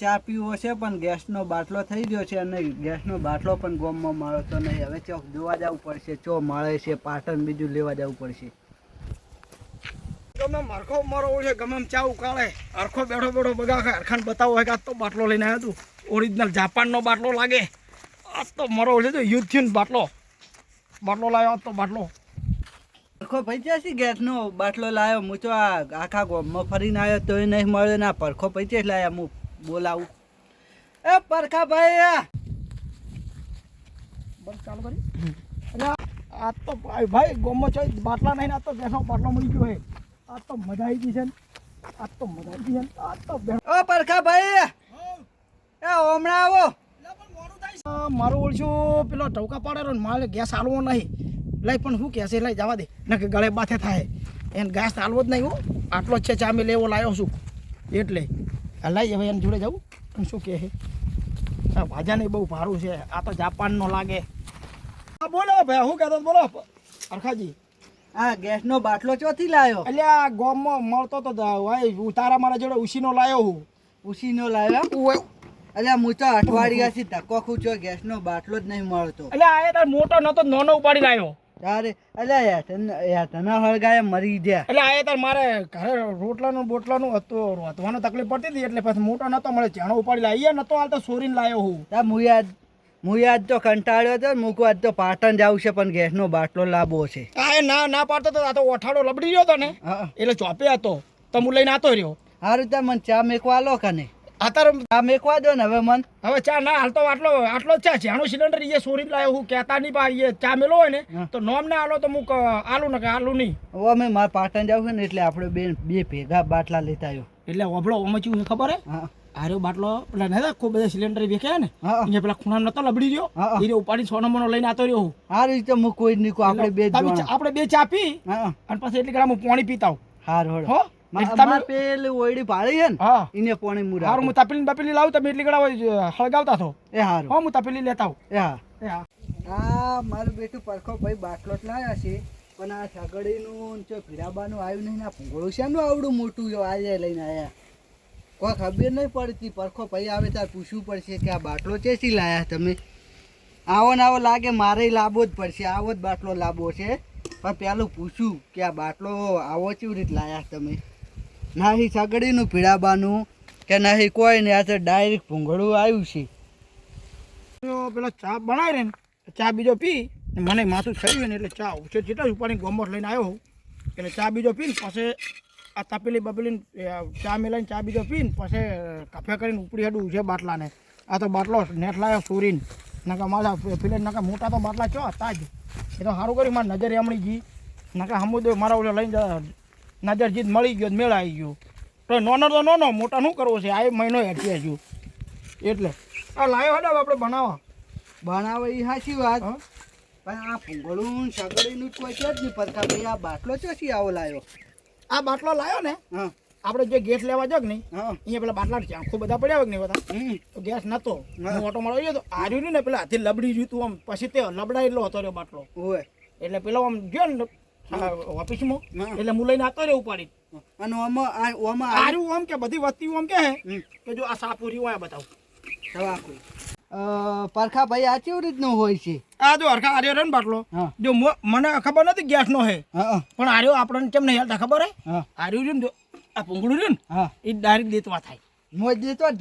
ચા પીવો છે પણ ગેસનો બાટલો થઈ ગયો છે અને ગેસનો બાટલો પણ ગોમમાં મળે તો નહીં. હવે ચોક જોવા જવું પડશે, ચો મળે છે પાટણ બીજું લેવા જવું પડશે. ગમે મારખો મારો છે, ગમે ચા ઉકાળે અરખો બેઠો બેઠો બગા અરખાને બતાવો હોય કે આ તો બાટલો લઈને આવ્યો તું. ઓરિજિનલ જાપાનનો બાટલો લાગે. આ તો મારો છે તો યુદ્ધ થયું બાટલો લાવ્યો તો બાટલો. પરખો ભાઈ છે ગેસનો બાટલો લાવ્યો. હું તો આ આખા ગામમાં ફરીને આવ્યો તોય નહીં મળ્યો. ના પરખો ભાઈ છે લાવ્યા. હું બોલાવું, એ પરખા ભાઈ બસ ચાલુ કરી. એટલે આ તો ભાઈ ગામમાં છે બાટલા નહીં, આ તો ગેસનો બાટલો મળી ગયો હોય. આ તો મજા આવી ગઈ છે, આ તો મજા આવી ગઈ છે. આ તો ઓ પરખા ભાઈ એ હમણાં આવો. મારું ઓળશું પેલો ટવકા પાડેલો ને મારે ગેસ હાલવો નહીં. લઈ પણ શું કહેશે લઈ જવા દે ને કે ગળે બાથે થાય એને ગેસ હાલવો જ નહીં. હું આટલો જ છે ચા મેં લેવો લાવ્યો છું એટલે લઈ હવે એને જોડે જવું. પણ શું કહે આ ભાજાને બહુ ભારું છે. આ તો જાપાનનો લાગે. હા બોલો ભાઈ શું કહેતો બોલો અરખાજી. હા ગેસનો બાટલો ચોથી લાવ્યો? એટલે આ ગામમાં મળતો તો તારા મારા જોડે ઉસીનો લાવ્યો હું. ઉસીનો લાવ્યો? અલ્યા હું તો અઠવાડિયાથી ધક્કો ખૂચો, ગેસનો બાટલો જ નહીં મળતો. એટલે આ તાર મોટો નતો નાનો ઉપાડી લાવ્યો. તારે અલ્યા તને હળગાય મરી ગયા. એટલે આ તાર મારે ઘરે રોટલાનું બોટલાનું હતું, રોતવાનું તકલીફ પડતી હતી એટલે પછી મોટો નતો મળે ચેણો ઉપાડી લાવ્યો. નતો હાલ તો સોરીને લાવ્યો હું. હું યાદ તો કંટાળ્યો હતો. મૂકવા આજ તો પાટણ જવું છે પણ ગેસનો બાટલો લાવવો છે. હા ના પાડતો તો આ તો ઓઠાડો લબડી રહ્યો હતો ને એટલે ચોપે હતો તો હું લઈને આતો રહ્યો. સારું ત્યાં મને ચા મેકવા લો કને. અત્યારે ચા મેકવા દો ને હવે ચા ના હાલ તો આટલો જ ચા જેણો સિલિન્ડર એ સોરી લાવ્યો હું. કહેતા નહીં પા એ ચા મેલો હોય ને તો નોમ ના હાલો તો હું આલું ને કે આલું નહીં. હવે અમે મારે પાટણ જવું છે ને એટલે આપણે બે ભેગા બાટલા લેતા આવ્યો. એટલે ઓભળો ઓમાં ચીવું ખબર હે આર્યો બાટલો પેલા ને ખૂબ બધા સિલિન્ડર વેખ્યા ને અહીંયા પેલા ખૂણા નતો લબડી રહ્યો એ ઉપાડી 6 નંબરનો લઈને આતો રહ્યો હું. સારું રીતે હું કોઈ નહીં કહું. આપણે બે ચા પી અને પછી એટલી ગ્રામ પાણી પીતા હું. હારું હો તમે પેલી ઓયડી પાડી છે ને એને પાણી મુરા. હારું હું તપેલી લાવું તમે એટલી ગળા હળગાવતા થો. એ હારું હો હું તપેલી લેતા આવું. એ હા મારું બેટું પરખો ભાઈ બાટલો જ લાવ્યા છે પણ આ સગડીનું ભીરાબાનું આવ્યું નહીં. આ ભૂંગળું છે ને આવડું મોટું આજે લઈને આવ્યા. કોઈ ખબર નહીં પડતી. પરખો ભાઈ આવે ત્યારે પૂછવું પડશે કે આ બાટલો ચેસી લાયા તમે. આવો ને આવો લાગે મારે લાવવો જ પડશે. આવો જ બાટલો લાવવો છે પણ પેલું પૂછ્યું કે આ બાટલો આવો કેવી રીતે લાયા તમે. નહીં સગડીનું ભીડાબાનું કે નહીં કોઈ ને. આ તો ડાયરેક્ટ ભૂંગળું આવ્યું છે. પેલો ચા બનાવી ને ચા બીજો પી મને માથું થયું ને એટલે ચા ઉછેર જેટલા ઉપાડી ગોમત લઈને આવ્યો હું. એટલે ચા બીજો પીને પછી આ તપેલી બપેલીને ચા મેલાઈને ચા બીજો પીને પછી કાફે કરીને ઉપડી હેડું છે બાટલાને. આ તો બાટલો નેટ લાવ્યો સોરીને નકા મારા પેલે નકા મોટા તો બાટલા ચો હતા જ. એ તો સારું કર્યું મારી નજર એમણી જી નકા હમુદો મારા ઓલો લઈને નજર જીત મળી ગયો મેળા આવી ગયો. તો નાનો મોટા શું કરવો છે આ મહિનો હેઠી હજુ એટલે આ લાવ્યો હડે આપણે બનાવો એ સાચી વાત પણ આ ભૂંગળું સગડીનું કોઈ છે જ નહીં. પરખા ભાઈ આ બાટલો ચોથી આવો લાવ્યો? આ બાટલો લાવ્યો ને આપણે જે ગેસ લેવા જાવ નહીં અહીંયા પેલા બાટલા આંખો બધા પડ્યા હોય ને બધા તો ગેસ નતો ઓટો મારો ગયો તો આર્યું ને પેલા હાથી લબડી ગયું તું આમ પછી તે લબડાયેલો હતો રહ્યો બાટલો હોય એટલે પેલો આમ ગયો ને ઓફિસમાં એટલે હું લઈને આવતો રહ્યો ઉપાડી. અને આમાં આર્યું આમ કે બધી વસ્તી આમ કે જો આ સાપુરી હોય બતાવું પરખા ભાઈ આ કેવી રીતનું હોય છે? આ જો હરખા આર્યો રે ને બાટલો જો મને ખબર નથી ગેસ નો હે પણ આર્યો આપણને કેમ નહીં હાલતા ખબર હે આર્યું રહ્યું ને આ ભૂંગળું રહ્યું ને એ ડાયરેક્ટ દેતવા થાય. મોજ દેતો જ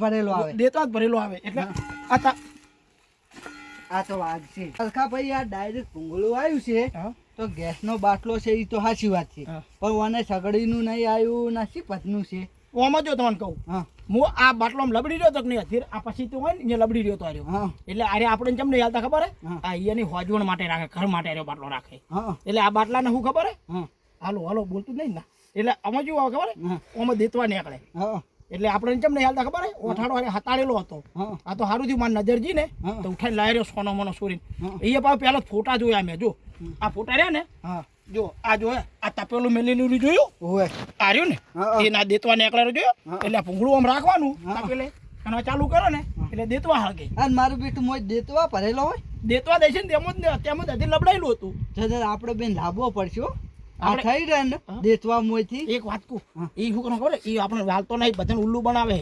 ભરેલો આવે એટલે આ તો વાત છે. પરખા ભાઈ આ ડાયરેક્ટ ભૂંગળું આવ્યું છે તો ગેસનો બાટલો છે એ તો સાચી વાત છે પણ મને સગડીનું નહીં આવ્યું ના શી પતનું છે. ઓમાં જો તમને કહું હું આ બાટલો લબડી રહ્યો તો નહીં અત્યારે આ પછી તો હોય ને અહીંયા લબડી રહ્યો તો આવ્યો એટલે અરે આપણે કેમ નહીં હાલતા ખબર હે આ અહીંયાની હોજવણ માટે રાખે ઘર માટે રહ્યો બાટલો રાખે એટલે આ બાટલાને શું ખબર હે હાલો બોલતું નહીં ના એટલે આમાં શું આવે ખબર હે આમાં દેતવા નીકળે એટલે આપણે કેમ નહીં હાલતા ખબર હે ઓઠાડો હતાડેલો હતો આ તો સારું થયું મારી નજર જી ને તો ઉઠાઈને લાવી રહ્યો સોનો મોનો સોરીને એ પાછું પેલા ફોટા જોયા મેં જો આ ફોટા રહ્યા ને જો આ જો આ તપેલું મેલેલું જોયું આ રહ્યું ને એ ના દેતવા નીકળેલો જોયો એટલે ભૂંગળું આમ રાખવાનું તપેલે અને ચાલુ કરો ને એટલે દેતવા હળગે. અને મારું બેટું મોજ દેતવા ભરેલો હોય દેતવા દેશે ને તેમ જ હજી લબડાયેલું હતું. આપણે બેન લાવવો પડશે. આ થઈ રહ્યા ને હા. દેતવા મોયથી એક વાત કહું હા. એ શું કરવાનું ખબર એ આપણે વાલતો નહીં બધાને ઉલ્લુ બનાવે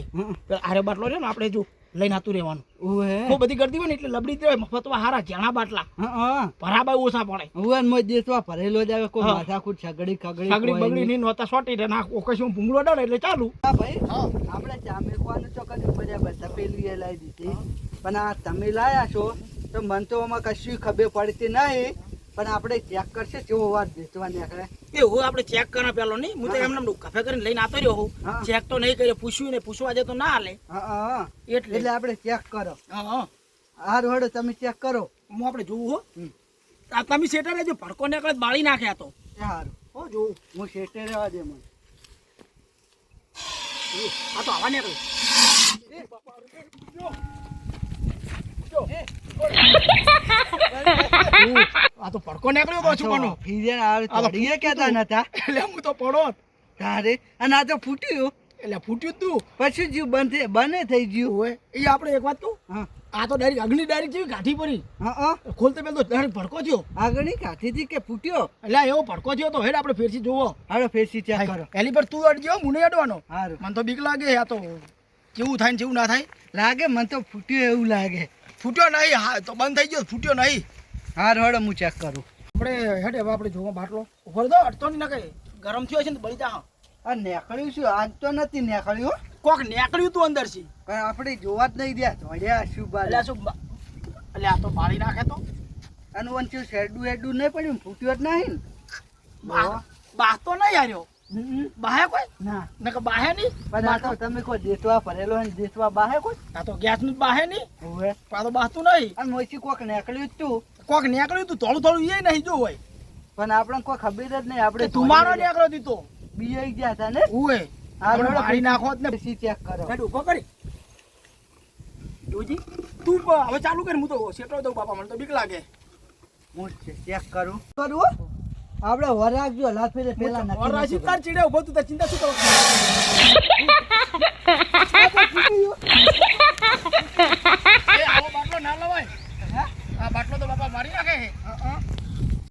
આરે બાટલો છે ને આપણે જો લઈને આતું રહેવાનું ઓહે બહુ બધી કરતી હોય ને એટલે લબડી દેવાય મફતમાં હારા જણા બાટલા હા ભરાબા ઓછા પડે ઓહે મોય દેતવા ભરેલો જ આવે કોઈ હા. માથાકૂટ છગડી ખગડી સગડી કોઈ બગડી નહીં. ની નોતા સોટી દે ના ઓકશું ભૂંગળો ડરે એટલે ચાલુ હા ભાઈ હા આપણે ચા મેકવાનું ચોક્કસ બરાબર તપેલી એ લાવી દીધી પણ આ તમે લાયા છો તો મને તો આમાં કશું ખબર પડતી નહીં પણ આપણે ચેક કરશે કેવો વાત વેચવા નીકળે એવું આપણે ચેક કરા પેલો નહીં હું તો હા. એમને કફે કરીને લઈને આવતો રહ્યો હોઉં હા. ચેક તો નહીં કર્યો પૂછ્યું ને પૂછવા જાય તો ના હાલે હા એટલે એટલે આપણે ચેક કરો હા હા હારું હડો તમે ચેક કરો હું આપણે જોવું હો હમ. આ તમે સેટર રહેજો ભડકો નીકળે તો બાળી નાખ્યા તો એ હારું હો જોવું હું શેઠે રહેવા દે મને આ તો આવા નીકળે આ તો ભડકો નીકળ્યો તો છુપાનો ફીજે આ આ તો તોડીએ કહેતા નતા એટલે હું તો પડો તારે અને આ તો ફૂટ્યું એટલે ફૂટ્યું તું પછી જ્યું બને થઈ ગયું હોય એ આપણે એક વાત કહું હા આ તો ડાયરેક્ટ અગ્નિ ડાયરેક્ટ જેવી કાઠી પડી હા ખોલતે પેલો તો ડાયરેક્ટ ભડકો થયો આગળની કાઠીથી કે ફૂટ્યો એટલે આ એવો ભડકો થયો તો હેડ આપણે ફેરથી જોવો હાલો ફેસી ચેક કરો એની પર તું અડજો હું નહીં અડવાનો હારું મને તો બીક લાગે આ તો કેવું થાય ને કેવું ના થાય લાગે મને તો ફૂટ્યું એવું લાગે ફૂટ્યો નહીં હા તો બંધ થઈ ગયો ફૂટ્યો નહીં હારું હડો હું ચેક કરું આપણે હેડ હવે આપણે જોવો બાટલો ઉપર દો અડતો નહીં નકે ગરમ થયો છે ને બળી જા આ નેકળ્યું શું આજ તો નથી નેકળ્યું કોક નીકળ્યું તું અંદર થી પણ આપણે જોવા જ નહીં દે ધોડ્યા શું એટલે બાર શું એટલે આ તો બાળી નાખે તો અને વંચ્યું શેડું હેડું નહીં પડ્યું ફૂટ્યું જ નહીં ને બાહ તો નહીં આવ્યો બાહે કોઈ ના નકે બાહે નહીં પણ આ તો તમે કોઈ દેતવા ભરેલો હોય ને દેતવા બાહે કોઈ આ તો ગેસ નું બાહે નહીં હોવે આ તો બાહતું નહીં અને મોચી કોક નેકળ્યું જ તું કોક નીકળ્યું તું થોડું થોડું એ નહીં જો હોય પણ આપણે કોઈ ખબર જ નહીં આપણે તુમારો નીકળ્યો દીધો બીઆઈ ગયા હતા ને ઉએ આપણે બાળી નાખો જ ને ફેસી ચેક કરો હેડ ઉભો કરી જોજી તું હવે ચાલુ કર હું તો સેટો દઉં બાપા મને તો બીક લાગે હું ચેક કરું કરું હો? આપણે વરાગજો લાત ફેરે પેલા ઓર રાશી તાર ચીડે ઉભો તું તાર ચિંતા શું કરો એ આવો બાટલો ના લવાય આ બાટલો તો બાપા મારી નાખે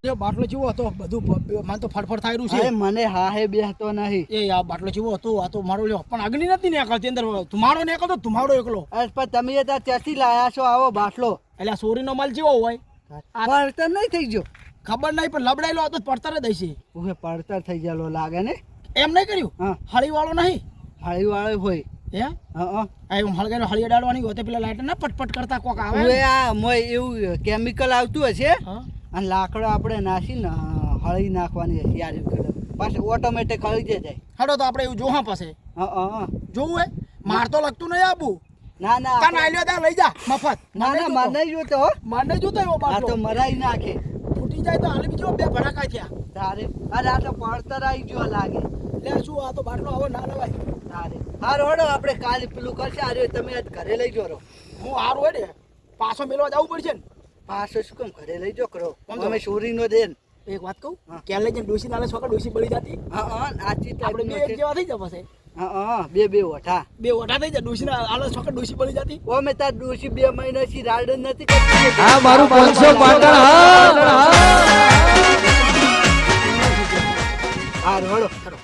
એ બાટલો જેવો હતો બધું મને તો ફડફડ થાય રહ્યું અરે છે મને હા હે બેહતો નહીં એ આ બાટલો જેવો હતો આ તો મારો લ્યો પણ અગ્નિ નથી નીકળતી અંદર તમારો નીકળતો તમારો એકલો અરે પણ તમે એ ત્યાં ત્યાંથી લાયા છો આવો બાટલો એટલે આ સોરીનો માલ જેવો હોય પડતર નહીં થઈ ગયો ખબર નહીં પણ લબડાયેલો હતો તો પડતર જ હશે ઉભે પડતર થઈ ગયેલો લાગે ને એમ નહીં કર્યું હા હળી વાળો નહીં હાળી વાળો હોય હે હા આ હું હળગાનો હળી અડાડવાની હોય તો પેલા લાઈટ ના પટપટ કરતા કોક આવે હવે આ મોય એવું કેમિકલ આવતું હશે હા અને લાકડો આપણે નાખીને હળી નાખવાની હશે યાર પાછું ઓટોમેટિક હળી જાય હેડો તો આપણે એવું જોવા પાસે હા જોવું હે માર તો લગતું નહીં આબુ ના ના કાન આલ્યો તા લઈ જા મફત ના ના માર નહીં જોતો હો. માર નહીં જોતો એવો આ બાટલો તો મરાઈ નાખે ફૂટી જાય તો હાલ બીજો બે ભડાકા થયા તારે અરે આ તો પડતર આવી ગયો લાગે લે શું આ તો બાટલો આવો ના લવાય તારે હારો હડો આપણે કાલે પેલું કરશે અરે તમે આજ ઘરે લઈ જો હું હારું હોય ને પાછો મેલવા જવું પડશે ને પાછો શું કેમ ઘરે લઈ જો કરો કેમ તો? અમે ચોરીનો દેન એક વાત કહું હા. ક્યાં લઈ જઈને ડોસી નાલે છોકરા ડોસી બળી જતી હા આચી આપણે બે એક ટાઈપ જેવા થઈ જાય પછી હા બે ઓઠા બે ઓઢા થઈ જાય ડોસી ના આલે છોકરા ડોસી બળી જતી અમે તાર ડોશી 2 મહિનાથી રાડન નથી કરતી આ મારું 500 પાટણ હા હારો હડો